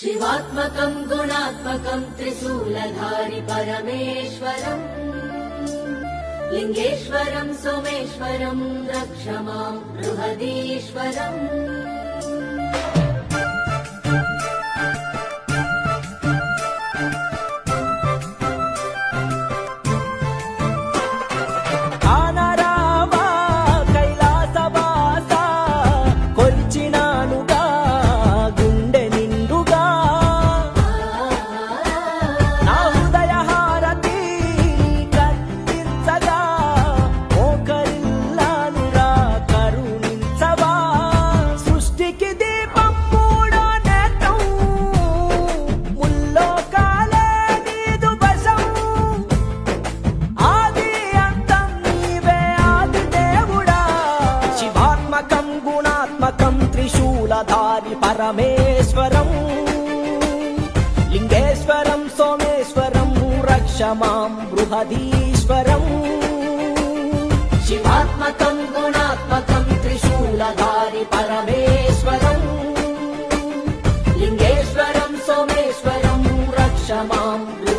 शिवात्मकं गुणात्मकं त्रिशूलधारि परमेश्वरम् लिंगेश्वरं सोमेश्वरं रक्ष मां बृहदीश्वरम् त्रिशूलधारि परमेश्वरं लिंगेश्वरं सोमेश्वरं रक्ष मां बृहदीश्वरम् शिवात्मकं गुणात्मकं त्रिशूलधारि परमेश्वरं लिंगेश्वरं सोमेश्वरं रक्ष मां